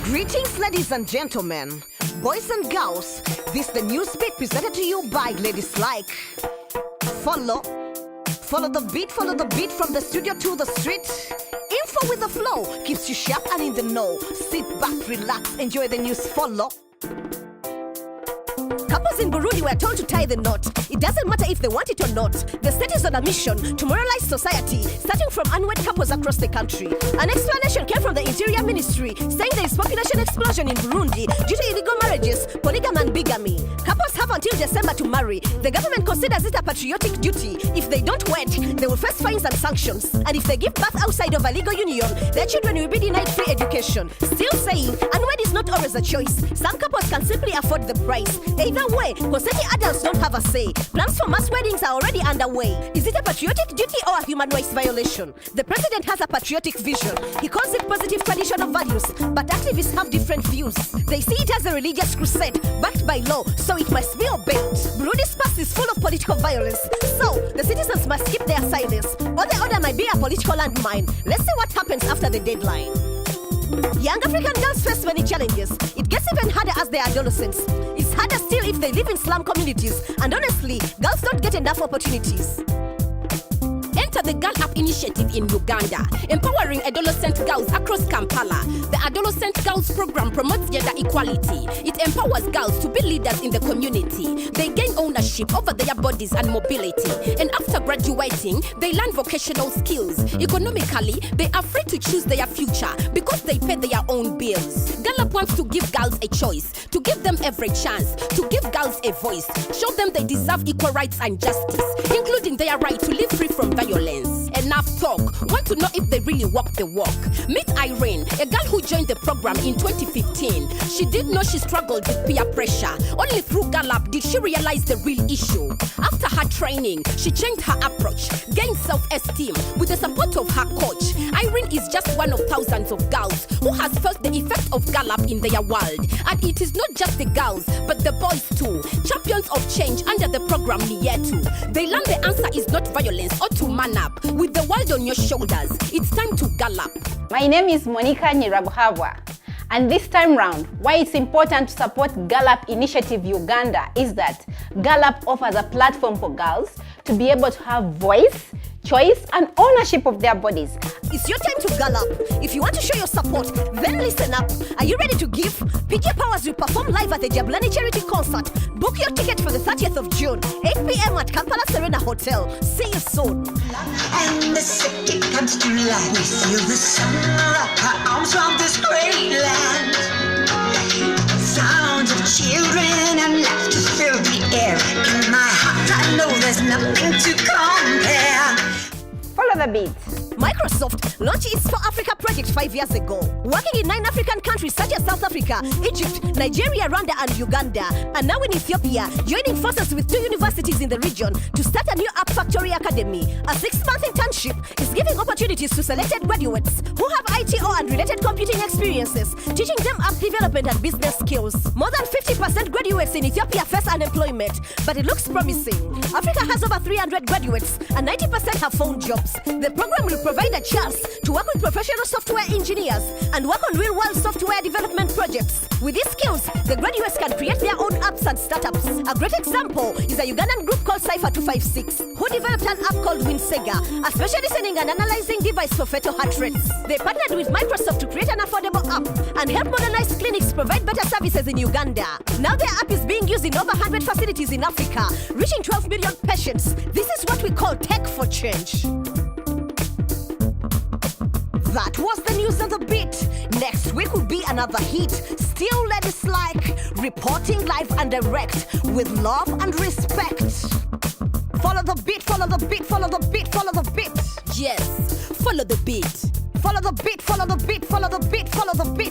Greetings, ladies and gentlemen, boys and girls. This the news beat presented to you by Ladies Like. Follow the beat from the studio to the street. Info with the flow keeps you sharp and in the know. Sit back, relax, enjoy the news. Follow. Couples in Burundi were told to tie the knot. It doesn't matter if they want it or not. The state is on a mission to moralize society, starting from unwed couples across the country. An explanation came from the Interior Ministry, saying there is population explosion in Burundi due to illegal marriages, polygamy and bigamy. Couples have until December to marry. The government considers it a patriotic duty. If they don't wed, they will face fines and sanctions. And if they give birth outside of a legal union, their children will be denied free education. Still saying, unwed is not always a choice. Some couples can simply afford the price. Either way, consenting adults don't have a say. Plans for mass weddings are already underway. Is it a patriotic duty or a human rights violation? The president has a patriotic vision. He calls it positive traditional values, but activists have different views. They see it as a religious crusade, backed by law, so it must be obeyed. Burundi's past is full of political violence, so the citizens must keep their silence, or the order might be a political landmine. Let's see what happens after the deadline. Young African girls face many challenges. It gets even harder as they are adolescents. It's harder still if they live in slum communities. And honestly, girls don't get enough opportunities. Enter the Girl Up initiative in Uganda, empowering adolescent girls across Kampala. The Adolescent Girls Program promotes gender equality. It empowers girls to be leaders in the community. They gain ownership over their bodies and mobility. And after graduating, they learn vocational skills. Economically, they are free to choose their future because they pay their own bills. Girl Up wants to give girls a choice, to give them every chance, to give girls a voice, show them they deserve equal rights and justice, including their right to live free from violence. Enough talk. Want to know if they really walk the walk? Meet Irene, a girl who joined the program in 2015. She didn't know she struggled with peer pressure. Only through Girl Up did she realize the real issue. After her training, she changed her approach, gained self-esteem with the support of her coach. Irene is just one of thousands of girls who has felt the effect of Girl Up in their world. And it is not just the girls, but the boys too. Champions of change under the program Lietu. They learn the answer is not violence or to man up. With the world on your shoulders, it's time to Girl Up. My name is Monica Nyirabuhabwa, and this time round, why it's important to support Girl Up Initiative Uganda is that Girl Up offers a platform for girls to be able to have voice, choice, and ownership of their bodies. It's your time to Girl Up. If you want to show your support, then listen up. Are you ready to give? PG Powers will perform live at the Jablani Charity Concert. Book your ticket for the 30th of June, 8 p.m. at Kampala Serena Hotel. See you soon. And the city comes to life. We feel the sun wrap her arms around this great land. Sounds of children and laughter fill the air. In my heart I know there's nothing to compare. Follow the beat. Microsoft launched its For Africa project 5 years ago, working in 9 African countries such as South Africa, Egypt, Nigeria, Rwanda, and Uganda. And now in Ethiopia, joining forces with 2 universities in the region to start a new App Factory Academy. A 6-month internship is giving opportunities to selected graduates who have ITO and related computing experiences, teaching them app development and business skills. More than 50% graduates in Ethiopia face unemployment, but it looks promising. Africa has over 300 graduates, and 90% have found jobs. The program will provide a chance to work with professional software engineers and work on real-world software development projects. With these skills, the graduates can create their own apps and startups. A great example is a Ugandan group called Cypher 256, who developed an app called Winsega, a special listening and analyzing device for fetal heart rates. They partnered with Microsoft to create an affordable app and help modernize clinics provide better services in Uganda. Now their app is being used in over 100 facilities in Africa, reaching 12 million patients. This is what we call tech for change. That was the news on the beat. Next week will be another hit. Still Ladies Like, reporting live and direct with love and respect. Follow the beat, follow the beat, follow the beat, follow the beat. Yes, follow the beat. Follow the beat, follow the beat, follow the beat, follow the beat.